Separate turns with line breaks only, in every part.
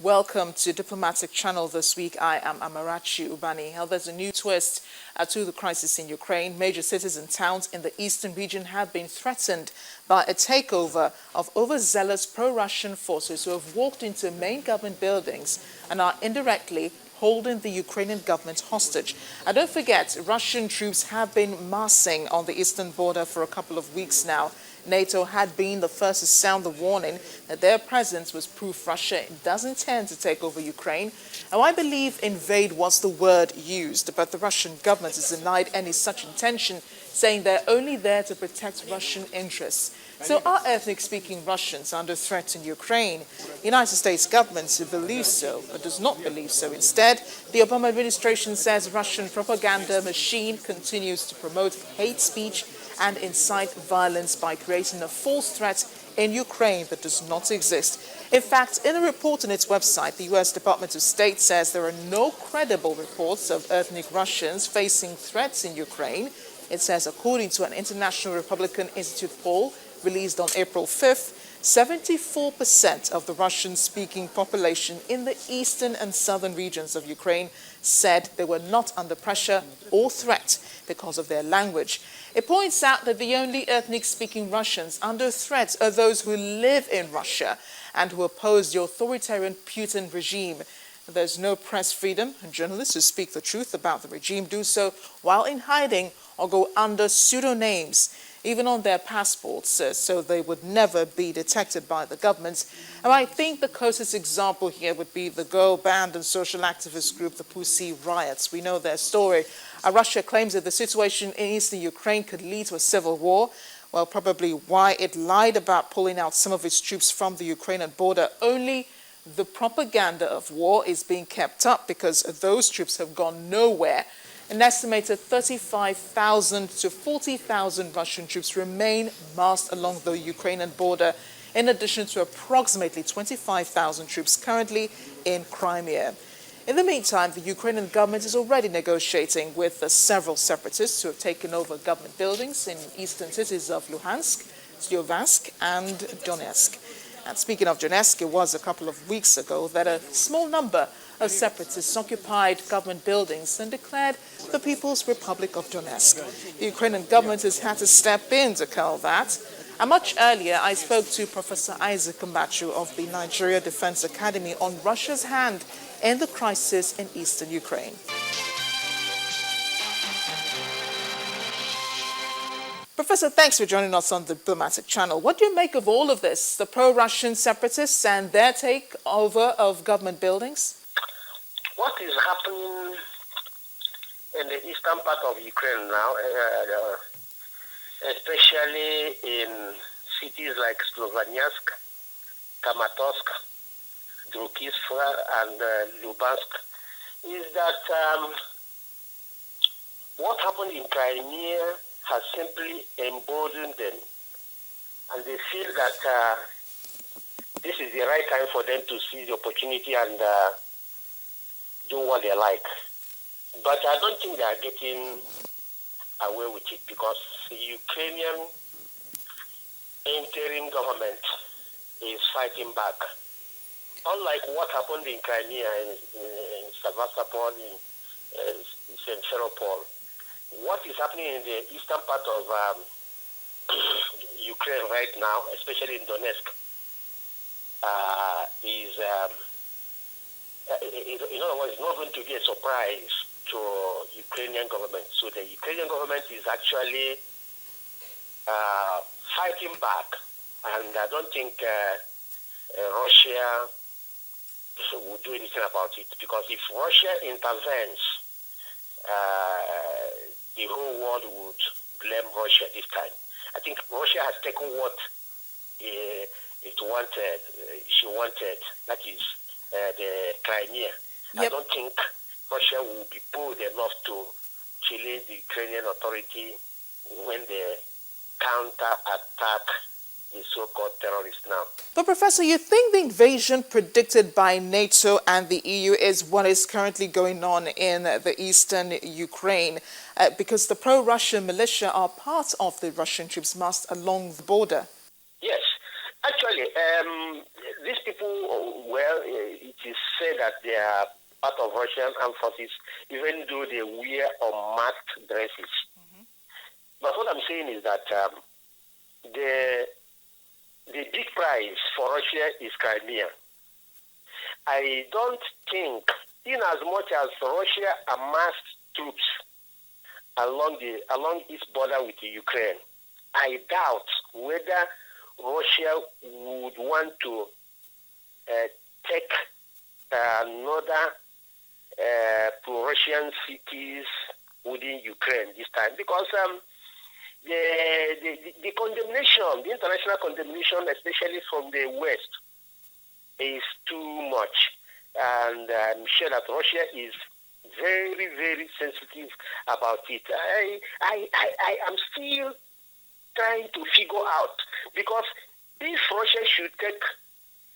Welcome to Diplomatic Channel this week. I am Amarachi Ubani. Now, there's a new twist to the crisis in Ukraine. Major cities and towns in the eastern region have been threatened by a takeover of overzealous pro-Russian forces who have walked into main government buildings and are indirectly holding the Ukrainian government hostage. And don't forget, Russian troops have been massing on the eastern border for a couple of weeks now. NATO had been the first to sound the warning that their presence was proof Russia does intend to take over Ukraine. Now, I believe invade was the word used, but the Russian government has denied any such intention, saying they're only there to protect Russian interests. So are ethnic-speaking Russians under threat in Ukraine? The United States government believes so, but does not believe so. Instead, the Obama administration says Russian propaganda machine continues to promote hate speech and incite violence by creating a false threat in Ukraine that does not exist. In fact, in a report on its website, the U.S. Department of State says there are no credible reports of ethnic Russians facing threats in Ukraine. It says, according to an International Republican Institute poll released on April 5th, 74% of the Russian-speaking population in the eastern and southern regions of Ukraine said they were not under pressure or threat because of their language. It points out that the only ethnic-speaking Russians under threat are those who live in Russia and who oppose the authoritarian Putin regime. There's no press freedom, and journalists who speak the truth about the regime do so while in hiding or go under pseudonyms, even on their passports, so they would never be detected by the government. And I think the closest example here would be the girl band and social activist group, the Pussy Riots. We know their story. Russia claims that the situation in eastern Ukraine could lead to a civil war. Well, probably why it lied about pulling out some of its troops from the Ukrainian border. Only the propaganda of war is being kept up because those troops have gone nowhere. An estimated 35,000 to 40,000 Russian troops remain massed along the Ukrainian border, in addition to approximately 25,000 troops currently in Crimea. In the meantime, the Ukrainian government is already negotiating with several separatists who have taken over government buildings in eastern cities of Luhansk, Sloviansk, and Donetsk. And speaking of Donetsk, it was a couple of weeks ago that a small number of separatists occupied government buildings and declared the People's Republic of Donetsk. The Ukrainian government has had to step in to quell that. And much earlier, I spoke to Professor Isaac Mbachu of the Nigerian Defence Academy on Russia's hand in the crisis in eastern Ukraine. Professor, thanks for joining us on the Diplomatic Channel. What do you make of all of this, the pro-Russian separatists and their takeover of government buildings?
What is happening in the eastern part of Ukraine now, especially in cities like Sloviansk, Kramatorsk, Drukivka, and Lubansk, is that what happened in Crimea has simply emboldened them. And they feel that this is the right time for them to seize the opportunity and do what they like. But I don't think they are getting away with it because the Ukrainian interim government is fighting back. Unlike what happened in Crimea, in Sevastopol, in Simferopol, what is happening in the eastern part of Ukraine right now, especially in Donetsk, is, in other words, not going to be a surprise to Ukrainian government. So the Ukrainian government is actually fighting back, and I don't think Russia will do anything about it, because if Russia intervenes, the whole world would blame Russia this time. I think Russia has taken what it wanted. She wanted, that is the Crimea. Yep. I don't think Russia will be bold enough to challenge the Ukrainian authority when they counter-attack the so-called terrorists now.
But Professor, you think the invasion predicted by NATO and the EU is what is currently going on in the eastern Ukraine because the pro-Russian militia are part of the Russian troops massed along the border?
Yes. Actually, these people, well, it is say that they are part of Russian armed forces, even though they wear unmasked dresses. Mm-hmm. But what I'm saying is that the big prize for Russia is Crimea. I don't think, in as much as Russia amassed troops along its border with the Ukraine, I doubt whether Russia would want to take another pro-Russian cities within Ukraine this time, because the condemnation, the international condemnation, especially from the West, is too much. And I'm sure that Russia is very, very sensitive about it. I am still trying to figure out, because if Russia should take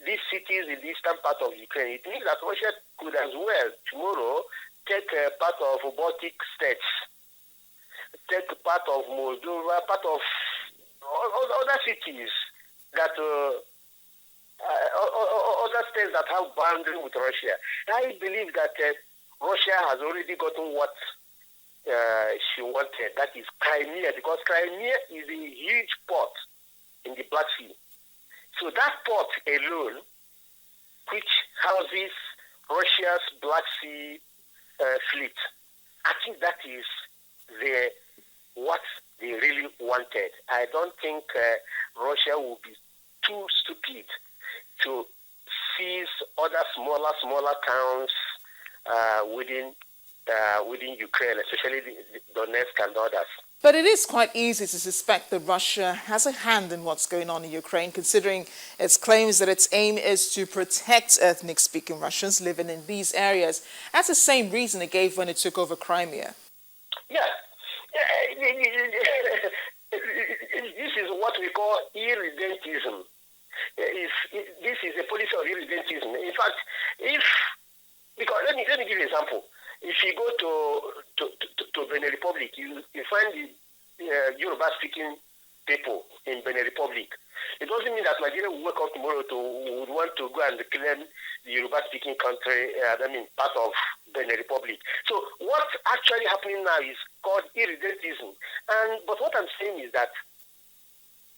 these cities in the eastern part of Ukraine, it means that Russia could as well tomorrow take part of Baltic states, take part of Moldova, part of other cities that other states that have boundary with Russia. I believe that Russia has already gotten what she wanted, that is Crimea, because Crimea is a huge port in the Black Sea. So that port alone, which houses Russia's Black Sea fleet, I think that is what they really wanted. I don't think Russia will be too stupid to seize other smaller towns within Ukraine, especially the Donetsk and others.
But it is quite easy to suspect that Russia has a hand in what's going on in Ukraine, considering its claims that its aim is to protect ethnic-speaking Russians living in these areas. That's the same reason it gave when it took over Crimea.
Yeah. This is what we call irredentism. This is a policy of irredentism. In fact, because let me give you an example. If you go to Benin Republic, you find the Yoruba-speaking people in Benin Republic. It doesn't mean that Nigeria will wake up tomorrow would want to go and claim the Yoruba-speaking country, part of Benin Republic. So what's actually happening now is called irredentism. But what I'm saying is that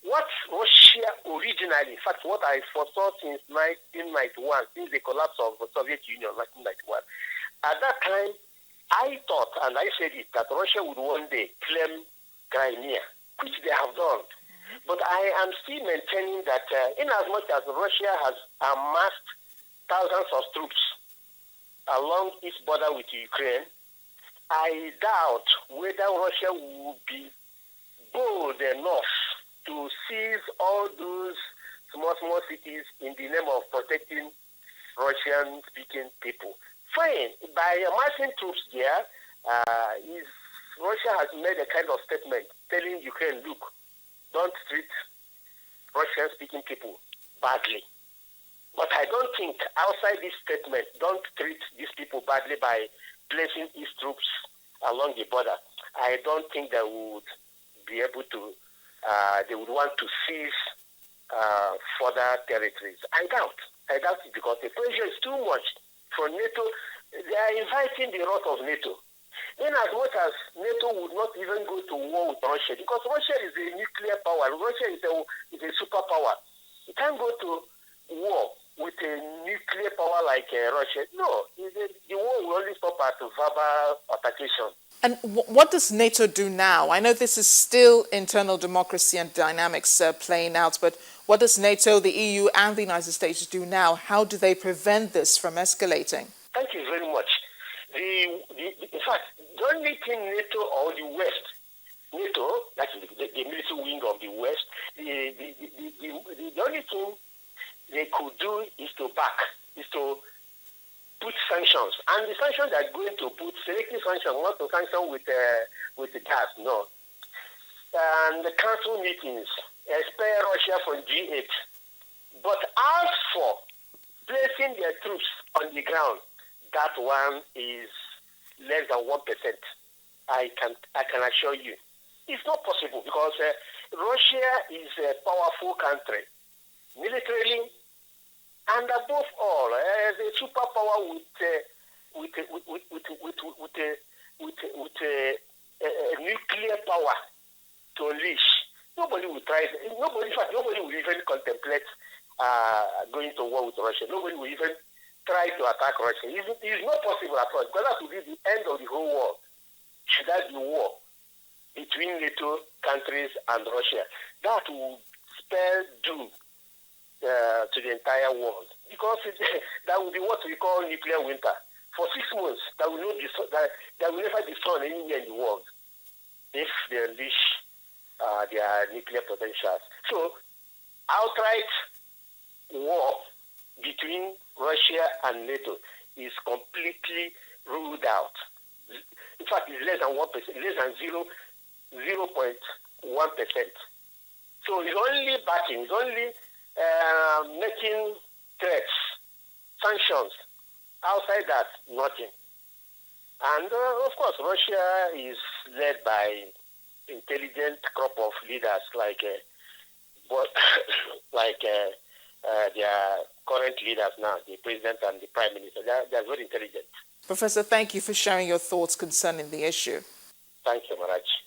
what Russia originally, in fact, what I foresaw since 1991, since the collapse of the Soviet Union, 1991, at that time, I thought, and I said it, that Russia would one day claim Crimea, which they have done. But I am still maintaining that in as much as Russia has amassed thousands of troops along its border with Ukraine, I doubt whether Russia will be bold enough to seize all those small cities in the name of protecting Russian-speaking people. Fine, by amassing troops there, Russia has made a kind of statement telling Ukraine, look, don't treat Russian-speaking people badly. But I don't think outside this statement, don't treat these people badly by placing its troops along the border. I don't think they would be able to, they would want to seize further territories. I doubt it, because the pressure is too much for NATO. They are inviting the wrath of NATO. In as much as NATO would not even go to war with Russia, because Russia is a nuclear power. Russia is a superpower. You can't go to war with a nuclear power like Russia. No, the war will only stop at verbal altercation.
And what does NATO do now? I know this is still internal democracy and dynamics playing out, but what does NATO, the EU, and the United States do now? How do they prevent this from escalating?
Thank you very much. In fact, the only thing NATO or the West, NATO, that's the military wing of the West, the only thing they could do is to put sanctions. And the sanctions they are going to put, selective sanctions, not to sanction with the gas, no. And the council meetings, expel Russia from G8. But as for placing their troops on the ground, that one is less than 1%. I can assure you. It's not possible, because Russia is a powerful country. Militarily, And above all, the superpower with a nuclear power to unleash. Nobody will try. Nobody, in fact, nobody will even contemplate going to war with Russia. Nobody will even try to attack Russia. It's not possible at all, because that will be the end of the whole war. Should that be war between NATO countries and Russia? That will spell doom to the entire world, because that will be what we call nuclear winter. For 6 months, there will never be sun anywhere in the world if they unleash their nuclear potentials. So, outright war between Russia and NATO is completely ruled out. In fact, it's less than 1%, less than 0.1%. So it's only backing, it's only making threats, sanctions. Outside that, nothing. And of course, Russia is led by intelligent crop of leaders like their current leaders now, the president and the prime minister. They're very intelligent.
Professor, thank you for sharing your thoughts concerning the issue.
Thank you, Maraj.